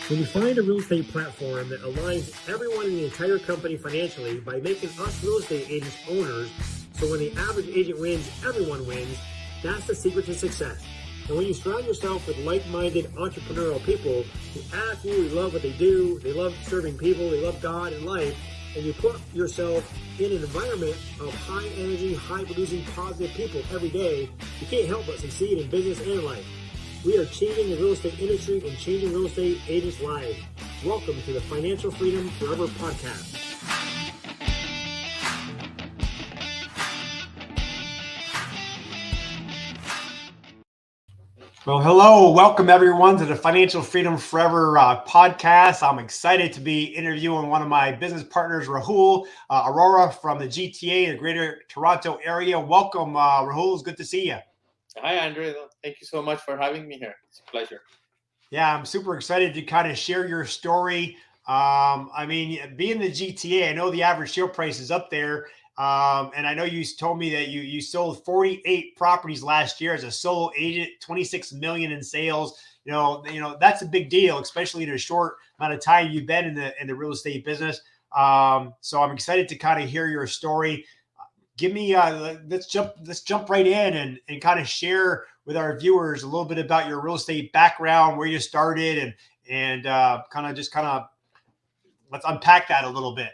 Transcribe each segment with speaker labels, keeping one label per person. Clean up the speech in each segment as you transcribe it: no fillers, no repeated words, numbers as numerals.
Speaker 1: When you find a real estate platform that aligns everyone in the entire company financially by making us real estate agents owners, so when the average agent wins, everyone wins, that's the secret to success. And when you surround yourself with like-minded entrepreneurial people who absolutely love what they do, they love serving people, they love God and life, and you put yourself in an environment of high energy, high producing, positive people every day, you can't help but succeed in business and life. We are changing the real estate industry and changing real estate agents' lives. Welcome to the Financial Freedom Forever podcast.
Speaker 2: Well, hello. Welcome, everyone, to the Financial Freedom Forever podcast. I'm excited to be interviewing one of my business partners, Rahul Aurora from the GTA, the Greater Toronto area. Welcome, Rahul. It's good to see you.
Speaker 3: Hi, Andre. Thank you so much for having me here. It's a pleasure.
Speaker 2: Yeah, I'm super excited to kind of share your story. Being the GTA, I know the average sale price is up there. And I know you told me that you sold 48 properties last year as a solo agent, 26 million in sales. You know that's a big deal, especially in a short amount of time you've been in the real estate business. So I'm excited to kind of hear your story. Give me let's jump right in and kind of share with our viewers a little bit about your real estate background, where you started, and kind of let's unpack that a little bit.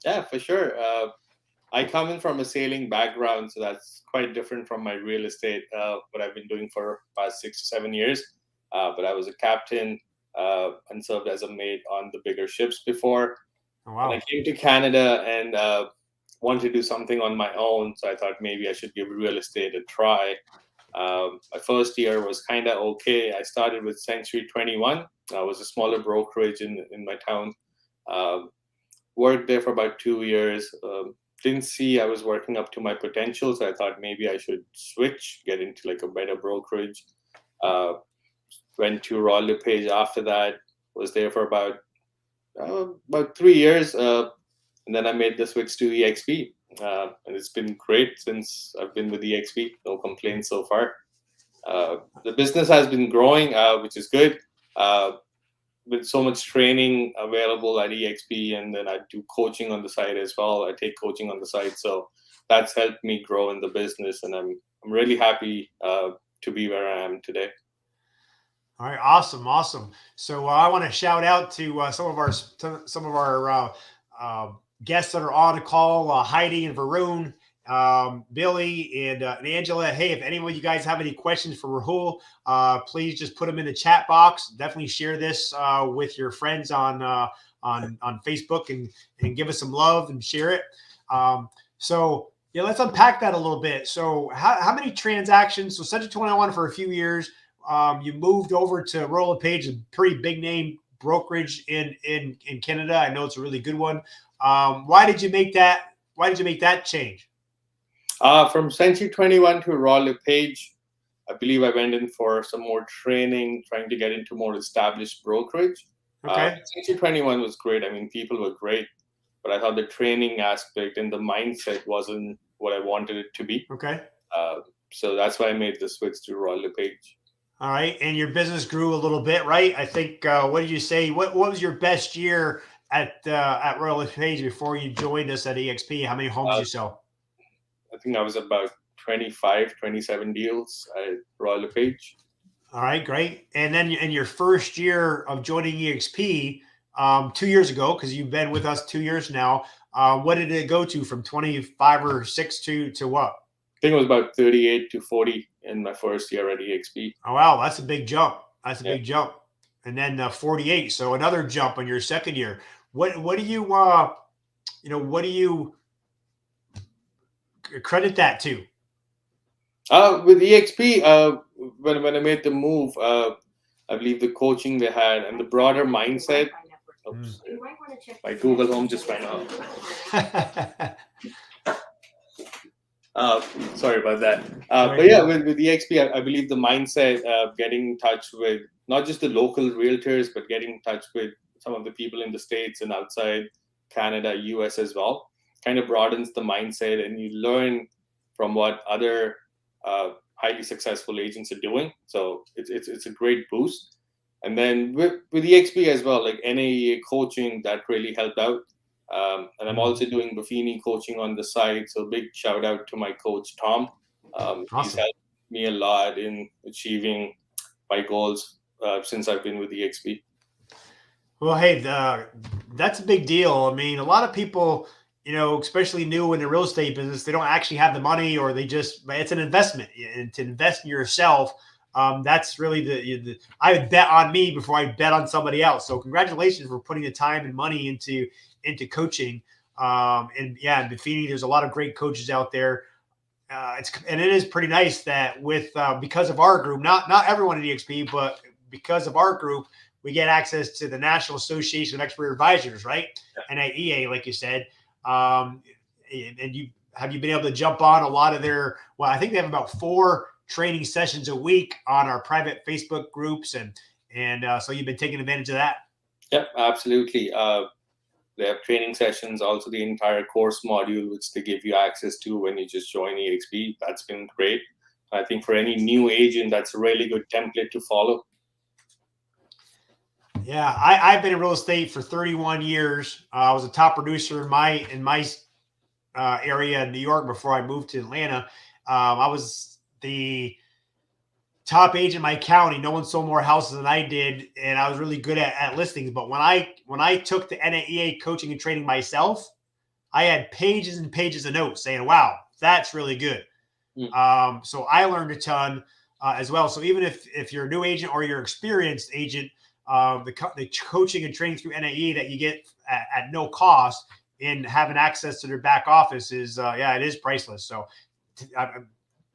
Speaker 3: Yeah, for sure. I come in from a sailing background, so that's quite different from my real estate, what I've been doing for past 6 to 7 years. But I was a captain and served as a mate on the bigger ships before.
Speaker 2: Oh, wow.
Speaker 3: And I came to Canada and wanted to do something on my own, so I thought maybe I should give real estate a try. My first year was kind of okay. I started with Century 21. I was a smaller brokerage in my town. Worked there for about 2 years. Didn't see I was working up to my potential, so I thought maybe I should switch, get into like a better brokerage. Went to Royal LePage after that. Was there for about 3 years, and then I made the switch to EXP. And it's been great since I've been with EXP. No complaints so far. The business has been growing, which is good. With so much training available at EXP, and then I do coaching on the side as well. I take coaching on the side, so that's helped me grow in the business, and I'm really happy to be where I am today.
Speaker 2: All right, awesome. So I want to shout out to some of our guests that are on the call, Heidi and Varun, Billy and Angela. Hey, if any of you guys have any questions for Rahul, please just put them in the chat box. Definitely share this with your friends on Facebook and give us some love and share it. So yeah, let's unpack that a little bit. So how many transactions? So Century 21 for a few years. You moved over to Royal LePage, a pretty big name brokerage in Canada. I know it's a really good one. Why did you make that change?
Speaker 3: From Century 21 to Royal LePage, I believe I went in for some more training, trying to get into more established brokerage.
Speaker 2: Okay.
Speaker 3: Century 21 was great. I mean, people were great, but I thought the training aspect and the mindset wasn't what I wanted it to be.
Speaker 2: Okay.
Speaker 3: So that's why I made the switch to Royal LePage.
Speaker 2: All right. And your business grew a little bit, right? I think, what did you say? What was your best year at Royal LePage before you joined us at EXP? How many homes did you sell?
Speaker 3: I think I was about 25, 27 deals at Royal LePage.
Speaker 2: All right, great. And then in your first year of joining EXP 2 years ago, because you've been with us 2 years now, what did it go to from 25 or 6 to what?
Speaker 3: I think it was about 38 to 40 in my first year at EXP.
Speaker 2: Oh, wow. That's a big jump. Big jump. And then 48. So another jump on your second year. What do you, what do you credit that to?
Speaker 3: With EXP, when I made the move, I believe the coaching they had and the broader mindset. Oops, my Google Home just went off. Sorry about that. But yeah, with EXP, I believe the mindset of getting in touch with not just the local realtors, but getting in touch with some of the people in the States and outside Canada, US as well, kind of broadens the mindset, and you learn from what other highly successful agents are doing. So it's a great boost. And then with EXP as well, like NAEA coaching, that really helped out. And I'm also doing Buffini coaching on the side. So big shout out to my coach, Tom. He's
Speaker 2: Awesome.
Speaker 3: helped me a lot in achieving my goals since I've been with EXP.
Speaker 2: Well, hey, that's a big deal. I mean, a lot of people, especially new in the real estate business, they don't actually have the money, or it's an investment. And to invest in yourself, that's really I would bet on me before I bet on somebody else. So congratulations for putting the time and money into coaching. And yeah, in Buffini, there's a lot of great coaches out there. It is pretty nice that because of our group, not everyone at EXP, but because of our group, we get access to the National Association of Expert Advisors, right? NAEA, like you said. And have you been able to jump on a lot of their? Well, I think they have about 4 training sessions a week on our private Facebook groups, and so you've been taking advantage of that.
Speaker 3: Yep, absolutely. They have training sessions, also the entire course module, which they give you access to when you just join EXP. That's been great. I think for any new agent, that's a really good template to follow.
Speaker 2: Yeah, I've been in real estate for 31 years. I was a top producer in my area in New York before I moved to Atlanta. I was the top agent in my county. No one sold more houses than I did, and I was really good at listings. But when I took the NAEA coaching and training myself, I had pages and pages of notes saying, "Wow, that's really good." So I learned a ton as well. So even if you're a new agent or you're an experienced agent, the coaching and training through NAE that you get at no cost and having access to their back office is it is priceless. So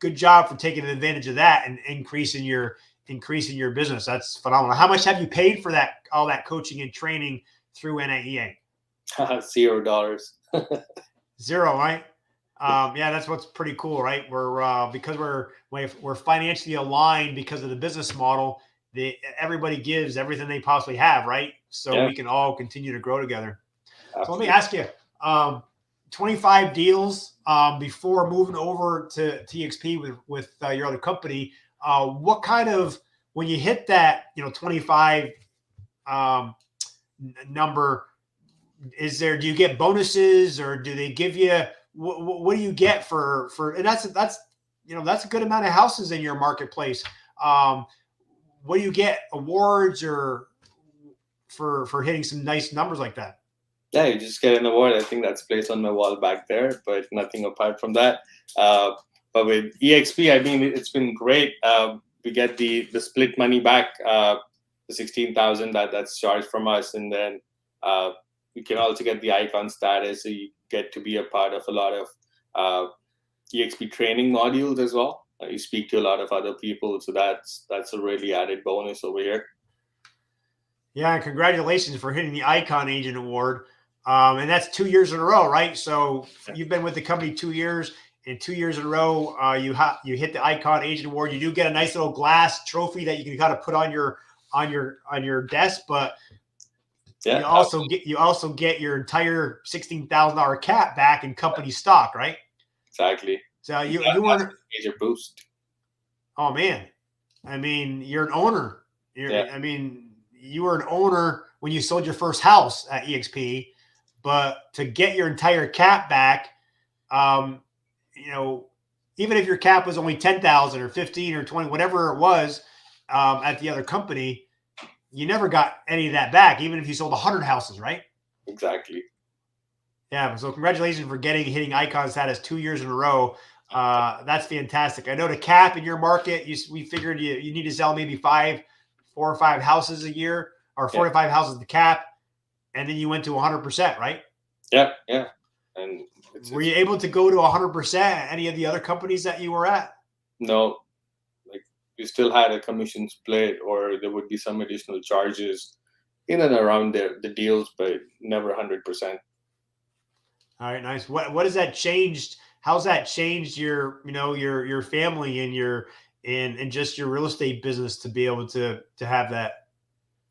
Speaker 2: good job for taking advantage of that and increasing your business. That's phenomenal. How much have you paid for all that coaching and training through NAEA?
Speaker 3: $0.
Speaker 2: Zero, right? Yeah, that's what's pretty cool, right? Because we're financially aligned because of the business model. Everybody gives everything they possibly have, right? So we can all continue to grow together. Absolutely. So let me ask you, 25 deals before moving over to EXP with your other company. What kind of, when you hit that 25 number, do you get bonuses, or do they give you what do you get for and that's a good amount of houses in your marketplace. What do you get, awards or for hitting some nice numbers like that?
Speaker 3: Yeah, you just get an award. I think that's placed on my wall back there, but nothing apart from that. But with EXP, I mean, it's been great. We get the split money back, the 16,000 that's charged from us, and then you can also get the icon status, so you get to be a part of a lot of EXP training modules as well. You speak to a lot of other people, so that's a really added bonus over here.
Speaker 2: Yeah, and congratulations for hitting the Icon Agent Award. And that's 2 years in a row, right? So you've been with the company 2 years, and 2 years in a row, you hit the Icon Agent Award. You do get a nice little glass trophy that you can kind of put on your desk, but you also get your entire $16,000 cap back in company stock, right?
Speaker 3: Exactly.
Speaker 2: So you weren't
Speaker 3: a major boost.
Speaker 2: Oh man, I mean, you're an owner. I mean, you were an owner when you sold your first house at EXP, but to get your entire cap back, even if your cap was only 10,000 or 15 or 20, whatever it was, at the other company, you never got any of that back, even if you sold 100 houses, right?
Speaker 3: Exactly.
Speaker 2: Yeah. So congratulations for hitting icon status 2 years in a row. That's fantastic. I know the cap in your market, we figured you need to sell maybe 4 or 5 houses a year, or 4 to 5 houses the cap, and then you went to 100%, right?
Speaker 3: Yeah. And
Speaker 2: were you able to go to 100% at any of the other companies that you were at?
Speaker 3: No, like we still had a commission split, or there would be some additional charges in and around the deals, but never 100%.
Speaker 2: All right, nice. What has that changed? How's that changed your family and just your real estate business to be able to have that?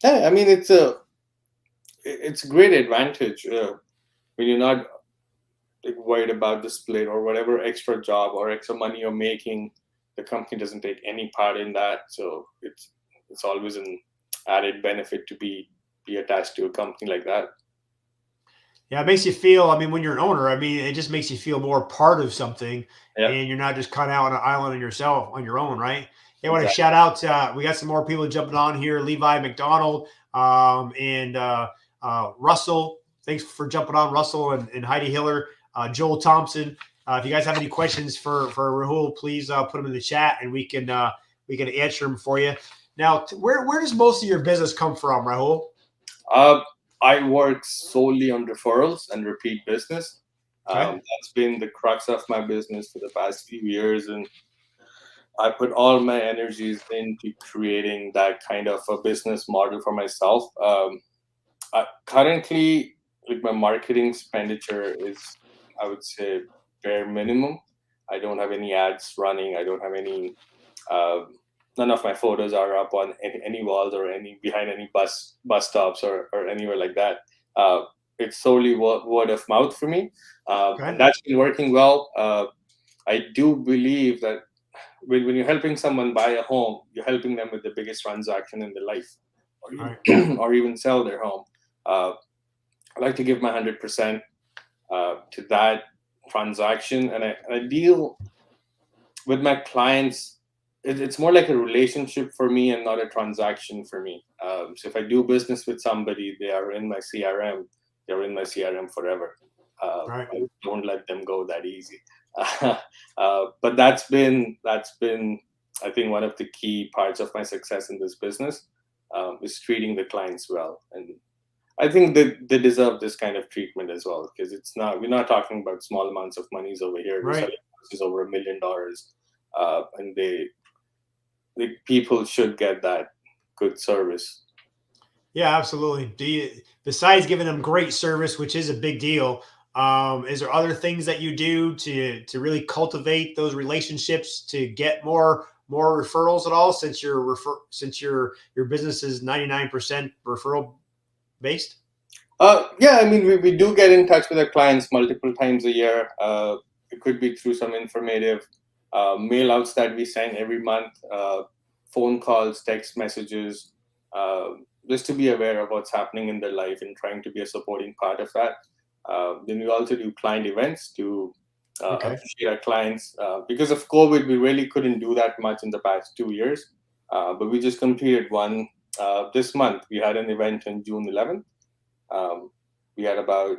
Speaker 3: Yeah, I mean, it's a great advantage when you're not like worried about the split or whatever extra job or extra money you're making. The company doesn't take any part in that, so it's always added benefit to be attached to a company like that.
Speaker 2: Yeah, it makes you feel. I mean, when you're an owner, I mean, it just makes you feel more part of something,
Speaker 3: Yeah,
Speaker 2: and you're not just kind of out on an island on yourself on your own, right? Hey, I want to
Speaker 3: exactly.
Speaker 2: shout out. We got some more people jumping on here. Levi McDonald and Russell. Thanks for jumping on, Russell and Heidi Hiller, Joel Thompson. If you guys have any questions for Rahul, please put them in the chat, and we can answer them for you. Now, where does most of your business come from, Rahul?
Speaker 3: Uh, I work solely on referrals and repeat business.
Speaker 2: Okay.
Speaker 3: That's been the crux of my business for the past few years, and I put all my energies into creating that kind of a business model for myself. Currently, like my marketing expenditure is, I would say, bare minimum. I don't have any ads running. I don't have any. Uh, None of my photos are up on any walls or any behind any bus stops or anywhere like that. It's solely word of mouth for me,
Speaker 2: Okay.
Speaker 3: and that's been working well. I do believe that when you're helping someone buy a home, you're helping them with the biggest transaction in their life, or
Speaker 2: All right.
Speaker 3: even, or even sell their home. I like to give my 100% to that transaction, and I deal with my clients. It's more like a relationship for me and not a transaction for me. So if I do business with somebody, they are in my CRM. They're in my CRM forever.
Speaker 2: All right.
Speaker 3: I don't let them go that easy. But that's been I think one of the key parts of my success in this business, is treating the clients well, and I think that they deserve this kind of treatment as well, because we're not talking about small amounts of monies over here. We're
Speaker 2: Right.
Speaker 3: selling houses over $1 million, and the people should get that good service.
Speaker 2: Yeah, absolutely. Besides giving them great service, which is a big deal, is there other things that you do to really cultivate those relationships to get more referrals at all? Since your business is 99% referral based.
Speaker 3: Yeah, I mean, we do get in touch with our clients multiple times a year. It could be through some informative mail outs that we send every month, phone calls, text messages, uh, just to be aware of what's happening in their life and trying to be a supporting part of that. Then we also do client events to
Speaker 2: Okay.
Speaker 3: appreciate our clients. Because of COVID, we really couldn't do that much in the past 2 years, but we just completed one this month. We had an event on June 11th. um, we had about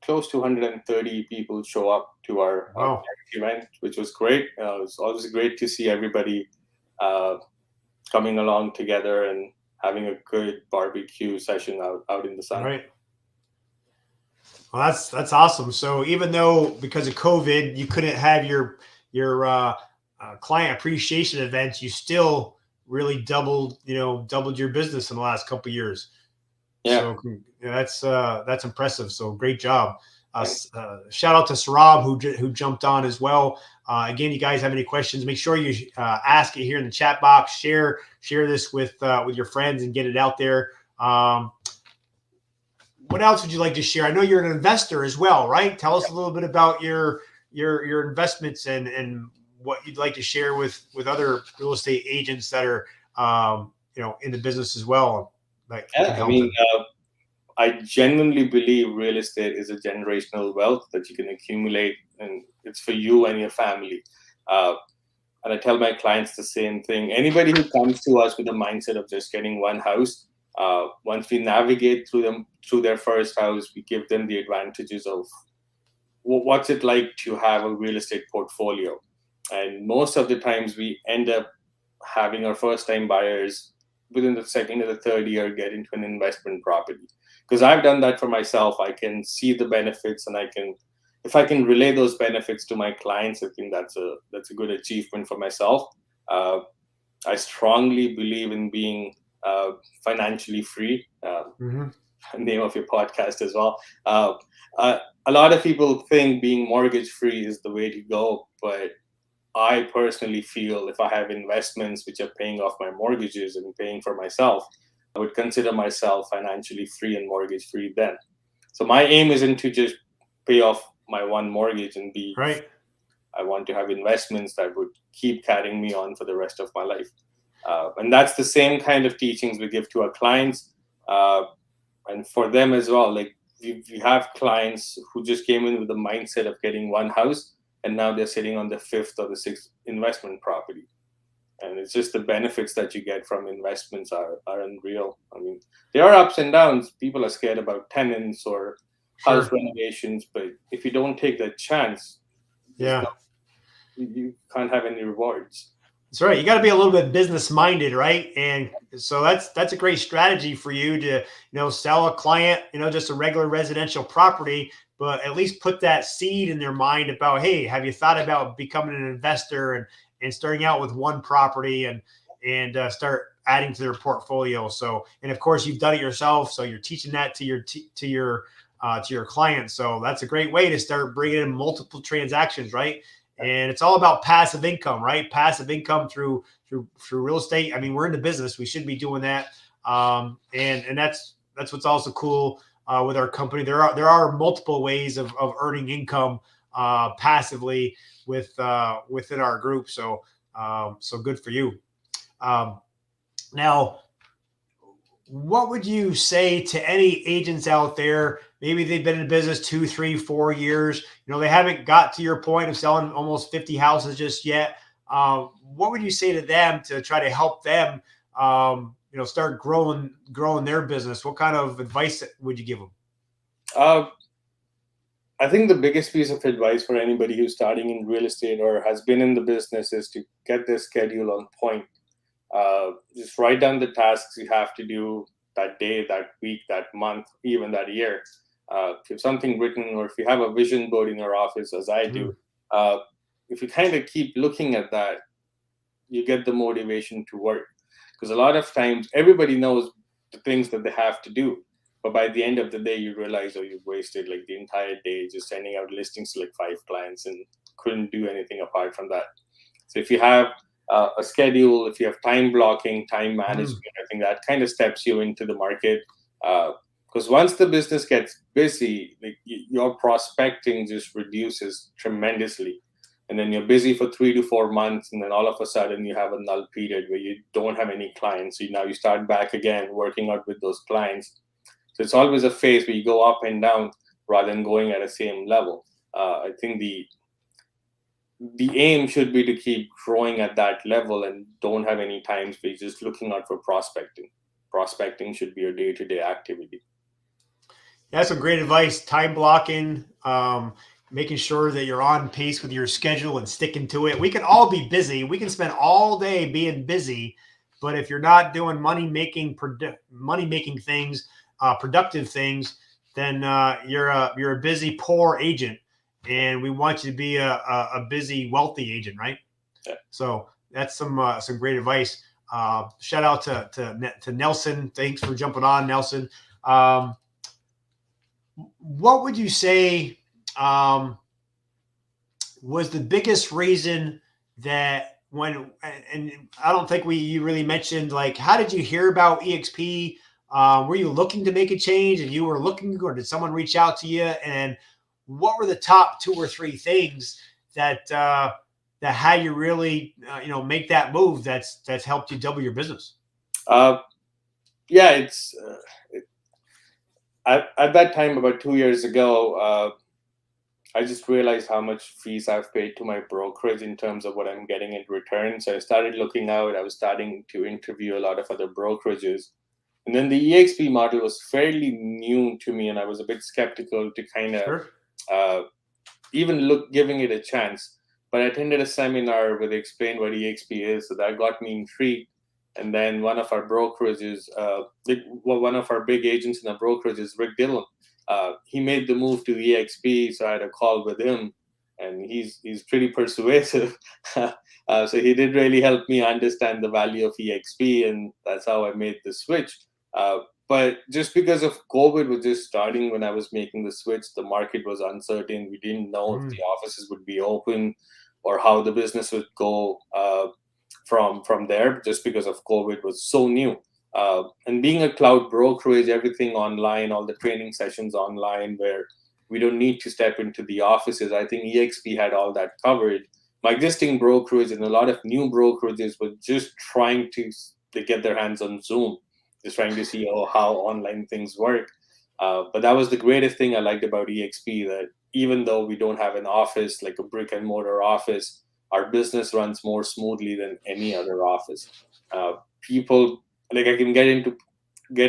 Speaker 3: close to 130 people show up to our
Speaker 2: Wow.
Speaker 3: event, which was great. It was always great to see everybody uh, coming along together and having a good barbecue session out in the
Speaker 2: All
Speaker 3: sun.
Speaker 2: right. Well, that's awesome. So even though because of COVID you couldn't have your client appreciation events, you still really doubled your business in the last couple of years.
Speaker 3: Yeah,
Speaker 2: So yeah, that's impressive. So great job.
Speaker 3: thanks.
Speaker 2: Shout out to Sarab who jumped on as well. Again, you guys have any questions? Make sure you ask it here in the chat box. Share this with your friends and get it out there. What else would you like to share? I know you're an investor as well, right? Tell us a little bit about your investments and what you'd like to share with other real estate agents that are in the business as well that can
Speaker 3: Yeah, I
Speaker 2: help
Speaker 3: mean,
Speaker 2: them.
Speaker 3: I genuinely believe real estate is a generational wealth that you can accumulate, and it's for you and your family. Uh, and I tell my clients the same thing. Anybody who comes to us with a mindset of just getting one house, once we navigate through their first house, we give them the advantages of what's it like to have a real estate portfolio. And most of the times, we end up having our first time buyers within the second or the third year get into an investment property, because I've done that for myself. I can see the benefits, and if I can relay those benefits to my clients, I think that's a good achievement for myself. uh, I strongly believe in being financially free.
Speaker 2: Mm-hmm.
Speaker 3: Name of your podcast as well. A lot of people think being mortgage free is the way to go, but I personally feel if I have investments which are paying off my mortgages and paying for myself, I would consider myself financially free and mortgage free then. So my aim isn't to just pay off my one mortgage and be.
Speaker 2: Right.
Speaker 3: I want to have investments that would keep carrying me on for the rest of my life. And that's the same kind of teachings we give to our clients, and for them as well. Like we have clients who just came in with the mindset of getting one house, and now they're sitting on the fifth or the sixth investment property. And it's just the benefits that you get from investments are unreal. I mean, there are ups and downs. People are scared about tenants or house renovations, but if you don't take that chance,
Speaker 2: Yeah.
Speaker 3: You can't have any rewards.
Speaker 2: That's right. You got to be a little bit business minded, right? And so that's a great strategy for you to, sell a client, just a regular residential property, but at least put that seed in their mind about, hey, have you thought about becoming an investor and starting out with one property and start adding to their portfolio. So, and of course you've done it yourself. So you're teaching that to your clients. So that's a great way to start bringing in multiple transactions, right? And it's all about passive income, right? Passive income through real estate. I mean, we're in the business. We should be doing that. And that's what's also cool with our company. There are multiple ways of earning income passively within our group. So good for you. Now, what would you say to any agents out there? Maybe they've been in business 2, 3, 4 years. They haven't got to your point of selling almost 50 houses just yet. What would you say to them to try to help them, start growing their business? What kind of advice would you give them?
Speaker 3: I think the biggest piece of advice for anybody who's starting in real estate or has been in the business is to get their schedule on point. Just write down the tasks you have to do that day, that week, that month, even that year. If you have something written, or if you have a vision board in your office, as I do, if you kind of keep looking at that, you get the motivation to work. Because a lot of times everybody knows the things that they have to do, but by the end of the day, you realize, oh, you've wasted like the entire day just sending out listings to like 5 clients and couldn't do anything apart from that. So if you have a schedule, if you have time blocking, time management, I think that kind of steps you into the market. Because once the business gets busy, like your prospecting just reduces tremendously. And then you're busy for 3 to 4 months, and then all of a sudden you have a null period where you don't have any clients. So now you start back again working out with those clients. So it's always a phase where you go up and down rather than going at the same level. I think the aim should be to keep growing at that level and don't have any times where you're just looking out for prospecting. Prospecting should be your day-to-day activity.
Speaker 2: That's some great advice. Time blocking, making sure that you're on pace with your schedule and sticking to it. We can all be busy. We can spend all day being busy, but if you're not doing money-making things, productive things, then you're a busy, poor agent. And we want you to be a busy, wealthy agent, right?
Speaker 3: Yeah.
Speaker 2: So that's some great advice. Shout out to Nelson. Thanks for jumping on, Nelson. What would you say was the biggest reason that and I don't think you really mentioned, like, how did you hear about EXP? Were you looking to make a change and you were looking, or did someone reach out to you? And what were the top 2 or 3 things that had you really, make that move that's helped you double your business?
Speaker 3: It's at that time, about 2 years ago, I just realized how much fees I've paid to my brokerage in terms of what I'm getting in return. So I started looking out. I was starting to interview a lot of other brokerages. And then the EXP model was fairly new to me, and I was a bit skeptical to kind of even giving it a chance. But I attended a seminar where they explained what EXP is, so that got me intrigued. And then one of our brokerages, one of our big agents in the brokerage is Rick Dillon. He made the move to EXP, so I had a call with him, and he's pretty persuasive. So he did really help me understand the value of EXP, and that's how I made the switch. But just because of COVID was just starting when I was making the switch, the market was uncertain. We didn't know if the offices would be open or how the business would go from there, just because of COVID was so new. And being a cloud brokerage, everything online, all the training sessions online where we don't need to step into the offices. I think EXP had all that covered. my existing brokerage and a lot of new brokerages were just trying to get their hands on Zoom, just trying to see how online things work. But that was the greatest thing I liked about EXP, that even though we don't have an office, like a brick and mortar office, our business runs more smoothly than any other office. People, like, I can get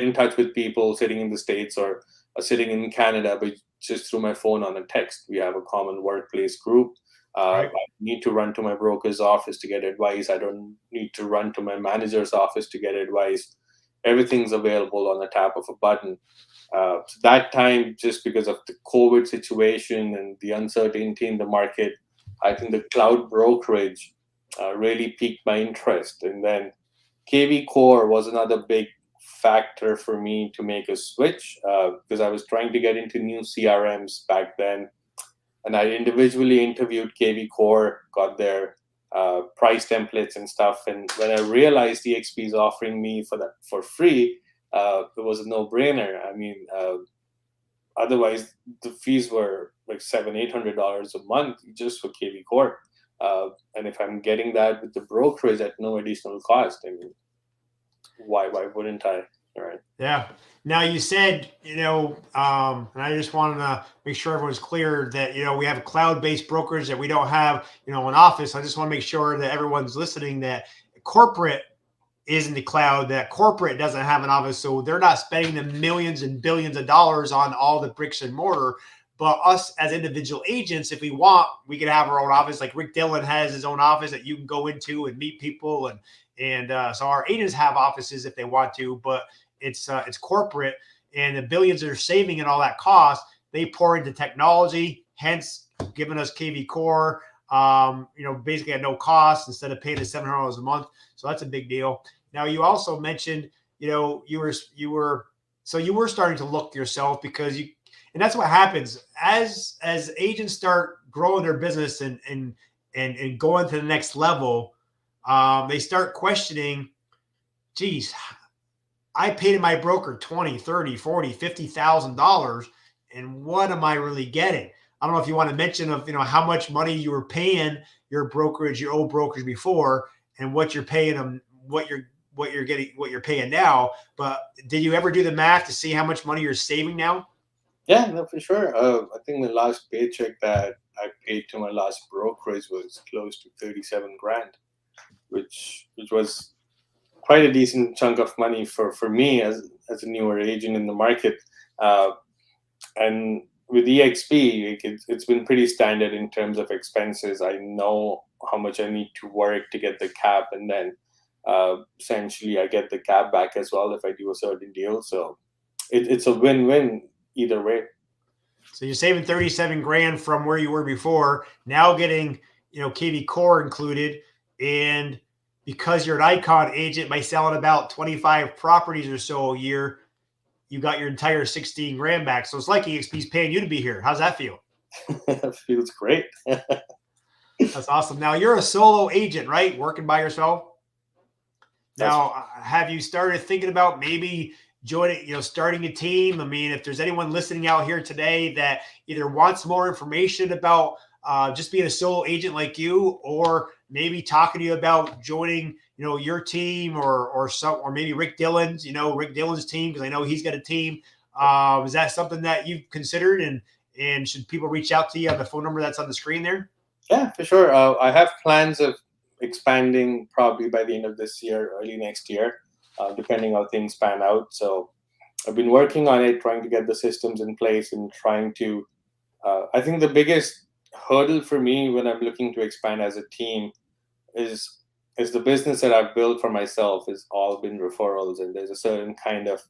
Speaker 3: in touch with people sitting in the States or sitting in Canada, but just through my phone on a text. We have a common workplace group.
Speaker 2: Right.
Speaker 3: I need to run to my broker's office to get advice. I don't need to run to my manager's office to get advice. Everything's available on the tap of a button. So that time, just because of the COVID situation and the uncertainty in the market, I think the cloud brokerage really piqued my interest. And then KV Core was another big factor for me to make a switch, because I was trying to get into new CRMs back then. And I individually interviewed KV Core, got their price templates and stuff. And when I realized EXP is offering me for free, it was a no-brainer. I mean, otherwise the fees were like $700-800 a month just for KV Core. And if I'm getting that with the brokerage at no additional cost, I mean, why wouldn't I? All right.
Speaker 2: Yeah. Now you said, and I just wanted to make sure everyone's clear that, we have a cloud-based brokerage, that we don't have, an office. I just want to make sure that everyone's listening, that corporate is in the cloud, that corporate doesn't have an office. So they're not spending the millions and billions of dollars on all the bricks and mortar. But us as individual agents, if we want, we can have our own office. Like Rick Dillon has his own office that you can go into and meet people. And so our agents have offices if they want to, but it's corporate, and the billions they're saving and all that cost, they pour into technology, hence giving us KV Core, basically at no cost instead of paying us $700 a month. So that's a big deal. Now you also mentioned, you were starting to look yourself, because and that's what happens as agents start growing their business and going to the next level. They start questioning, geez, I paid my broker $20, $30, $40, $50,000, and what am I really getting? I don't know if you want to mention how much money you were paying your brokerage, your old brokerage before, and what you're paying them, what you're paying now. But did you ever do the math to see how much money you're saving now?
Speaker 3: Yeah, no, for sure. I think the last paycheck that I paid to my last brokerage was close to 37 grand, which was quite a decent chunk of money for me as a newer agent in the market. And with EXP, it's been pretty standard in terms of expenses. I know how much I need to work to get the cap, and then essentially I get the cap back as well if I do a certain deal. So it's a win-win either way.
Speaker 2: So you're saving 37 grand from where you were before, now getting, KV Core included. And because you're an icon agent by selling about 25 properties or so a year, you got your entire 16 grand back. So it's like EXP's paying you to be here. How's that feel?
Speaker 3: Feels great.
Speaker 2: That's awesome. Now you're a solo agent, right? Working by yourself. Now, have you started thinking about maybe joining, starting a team? I mean, if there's anyone listening out here today that either wants more information about just being a solo agent like you, or maybe talking to you about joining, your team, or maybe Rick Dillon's, Rick Dillon's team, because I know he's got a team. Is that something that you've considered? And should people reach out to you on the phone number that's on the screen there?
Speaker 3: Yeah, for sure. I have plans of expanding probably by the end of this year, early next year, depending how things pan out. So I've been working on it, trying to get the systems in place, and trying to. I think the biggest hurdle for me when I'm looking to expand as a team is the business that I've built for myself has all been referrals, and there's a certain kind of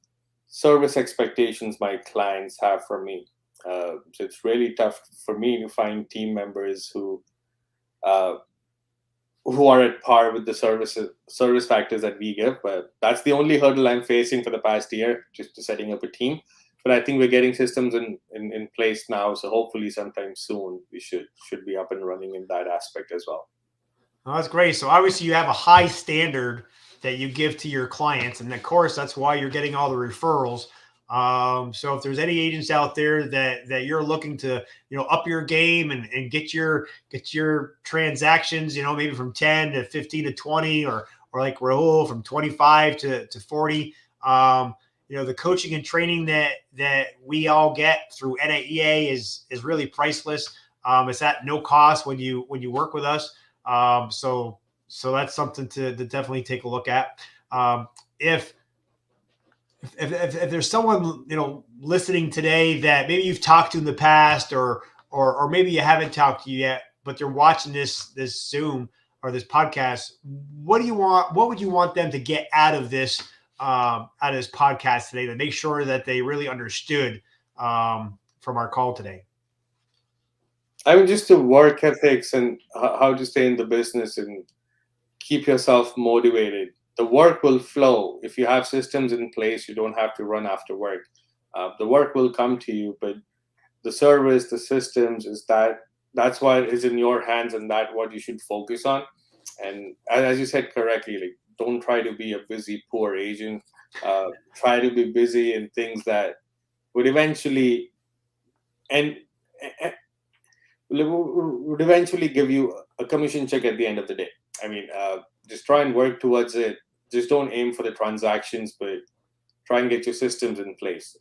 Speaker 3: service expectations my clients have from me. So it's really tough for me to find team members who are at par with the service factors that we give. But that's the only hurdle I'm facing for the past year, just to setting up a team. But I think we're getting systems in place now, so hopefully sometime soon we should be up and running in that aspect as well.
Speaker 2: Oh, that's great. So obviously you have a high standard that you give to your clients, and of course that's why you're getting all the referrals. So if there's any agents out there that you're looking to, up your game and get your transactions, maybe from 10 to 15 to 20, or like Rahul from 25 to 40, the coaching and training that we all get through NAEA is really priceless. It's at no cost when you work with us. So that's something to definitely take a look at. If there's someone listening today that maybe you've talked to in the past, or maybe you haven't talked to you yet, but they're watching this Zoom or this podcast, what would you want them to get out of this podcast today, to make sure that they really understood from our call today?
Speaker 3: I mean, just the work ethics and how to stay in the business and keep yourself motivated. The work will flow. If you have systems in place, you don't have to run after work. The work will come to you, but the service, the systems, that's what is in your hands, and that's what you should focus on. And as you said correctly, like, don't try to be a busy, poor agent. Try to be busy in things that would eventually give you a commission check at the end of the day. I mean, just try and work towards it. Just don't aim for the transactions, but try and get your systems in place.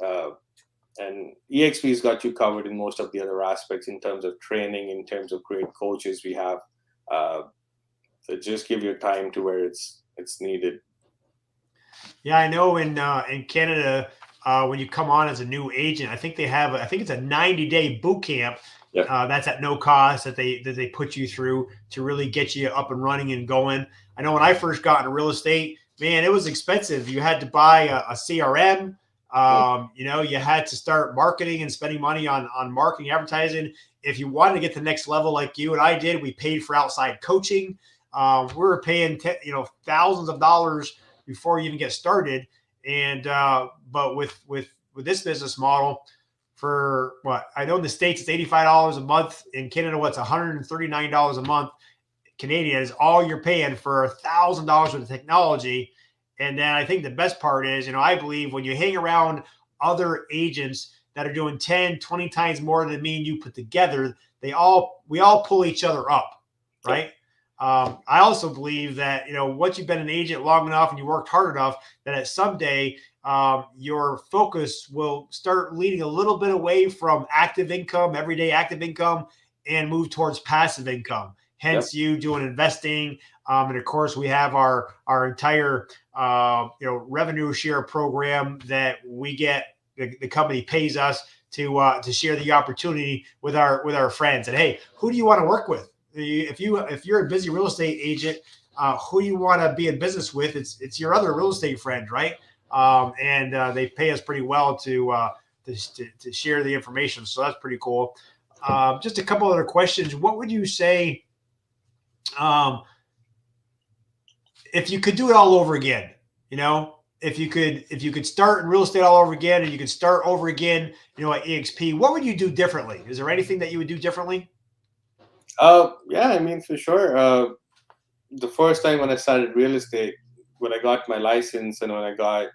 Speaker 3: And EXP's got you covered in most of the other aspects, in terms of training, in terms of great coaches we have. So just give your time to where it's needed.
Speaker 2: Yeah, I know in Canada, when you come on as a new agent, I think it's a 90-day boot camp.
Speaker 3: Yep.
Speaker 2: That's at no cost that they put you through to really get you up and running and going. I know when I first got into real estate, man, it was expensive. You had to buy a CRM. You had to start marketing and spending money on marketing, advertising. If you wanted to get to the next level like you and I did, we paid for outside coaching. We were paying thousands of dollars before you even get started. And but with this business model, for what I know in the States, it's $85 a month. In Canada, what's $139 a month Canadian is all you're paying for $1,000 worth of technology. And then I think the best part is, I believe when you hang around other agents that are doing 10, 20 times more than me and you put together, we all pull each other up, right? I also believe that, once you've been an agent long enough and you worked hard enough, that at someday your focus will start leading a little bit away from active income, everyday active income, and move towards passive income. Hence, you doing investing. And of course, we have our entire, revenue share program that we get. The company pays us to share the opportunity with our friends. And hey, who do you want to work with? If you're a busy real estate agent, who you want to be in business with, it's your other real estate friend, right? And they pay us pretty well to share the information. So that's pretty cool. Just a couple other questions. What would you say if you could do it all over again? If you could start in real estate all over again, and you could start over again, at EXP, what would you do differently? Is there anything that you would do differently?
Speaker 3: Yeah, I mean, for sure. The first time when I started real estate, when I got my license and when I got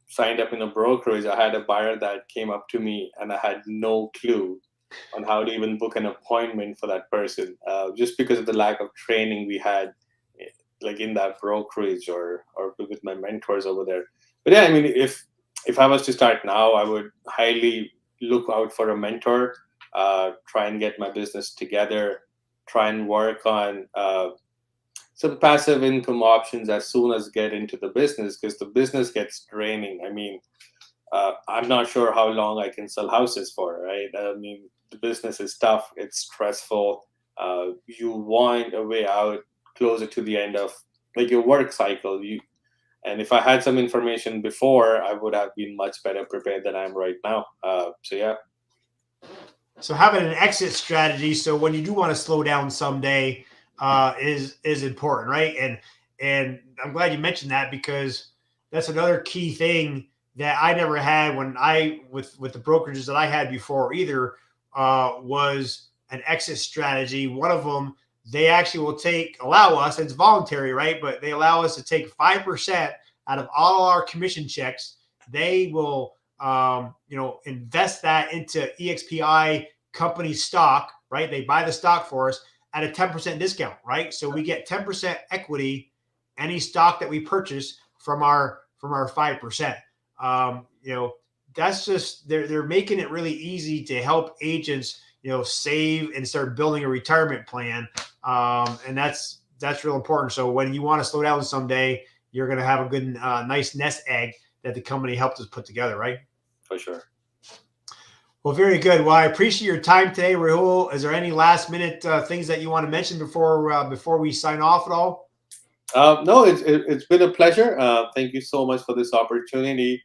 Speaker 3: signed up in a brokerage, I had a buyer that came up to me and I had no clue on how to even book an appointment for that person, just because of the lack of training we had, like in that brokerage or with my mentors over there. But yeah, I mean, if I was to start now, I would highly look out for a mentor. Try and get my business together, try and work on some passive income options as soon as get into the business, because the business gets draining. I mean, I'm not sure how long I can sell houses for, right? I mean, the business is tough, it's stressful. You want a way out closer to the end of like your work cycle. And if I had some information before, I would have been much better prepared than I am right now. So yeah.
Speaker 2: So having an exit strategy, so when you do want to slow down someday, is important, right? And I'm glad you mentioned that, because that's another key thing that I never had when with the brokerages that I had before either, was an exit strategy. One of them, they actually will allow us, it's voluntary, right? But they allow us to take 5% out of all our commission checks they will, invest that into EXPI company stock, right? They buy the stock for us at a 10% discount, right? So we get 10% equity, any stock that we purchase from our 5%. That's just, they're making it really easy to help agents, save and start building a retirement plan. And that's real important. So when you want to slow down someday, you're going to have a good, nice nest egg that the company helped us put together, right?
Speaker 3: For sure.
Speaker 2: Well, very good. Well, I appreciate your time today, Rahul. Is there any last minute things that you want to mention before we sign off at all?
Speaker 3: No, it's been a pleasure. Thank you so much for this opportunity.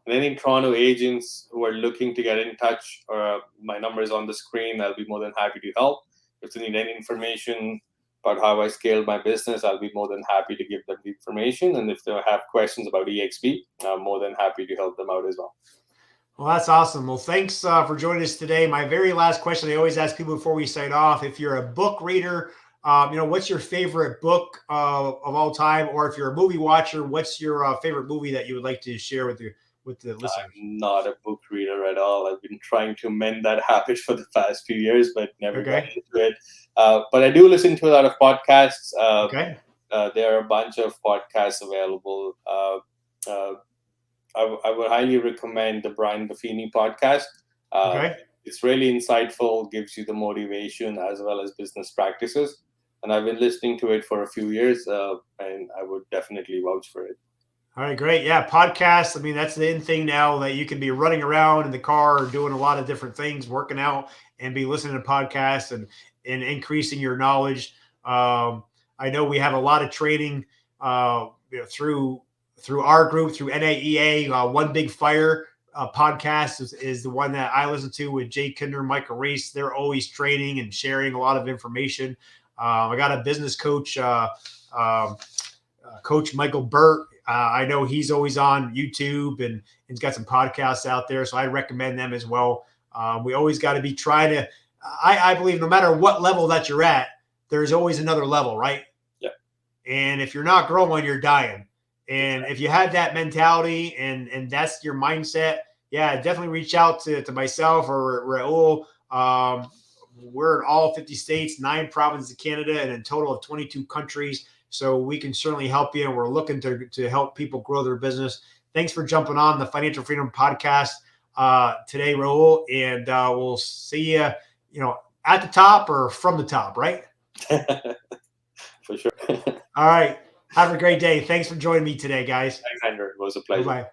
Speaker 3: And any Toronto agents who are looking to get in touch, my number is on the screen. I'll be more than happy to help. If they need any information about how I scaled my business, I'll be more than happy to give them the information. And if they have questions about EXP, I'm more than happy to help them out as well.
Speaker 2: Well, that's awesome. Well, thanks for joining us today. My very last question I always ask people before we sign off: if you're a book reader, what's your favorite book of all time? Or if you're a movie watcher, what's your favorite movie that you would like to share with the listeners?
Speaker 3: I'm not a book reader at all. I've been trying to mend that habit for the past few years, but never got into it. But I do listen to a lot of podcasts. There are a bunch of podcasts available. I would highly recommend the Brian Buffini podcast. It's really insightful, gives you the motivation as well as business practices. And I've been listening to it for a few years, and I would definitely vouch for it.
Speaker 2: All right, great. Yeah, podcasts. I mean, that's the in thing now, that you can be running around in the car or doing a lot of different things, working out, and be listening to podcasts and increasing your knowledge. I know we have a lot of training through our group, through NAEA. One Big Fire podcast is the one that I listen to with Jay Kinder, Michael Reese. They're always training and sharing a lot of information. I got a business coach, Coach Michael Burt. I know he's always on YouTube and he's got some podcasts out there, so I recommend them as well. We always got to be trying to, I believe no matter what level that you're at, there's always another level, right?
Speaker 3: Yeah.
Speaker 2: And if you're not growing, you're dying. And if you have that mentality and that's your mindset, yeah, definitely reach out to myself or Rahul. We're in all 50 states, 9 provinces of Canada, and a total of 22 countries. So we can certainly help you, and we're looking to help people grow their business. Thanks for jumping on the Financial Freedom Podcast today, Rahul, and we'll see you, at the top or from the top, right?
Speaker 3: For sure.
Speaker 2: All right. Have a great day. Thanks for joining me today, guys.
Speaker 3: Thanks, Andrew. It was a pleasure.
Speaker 2: Bye-bye.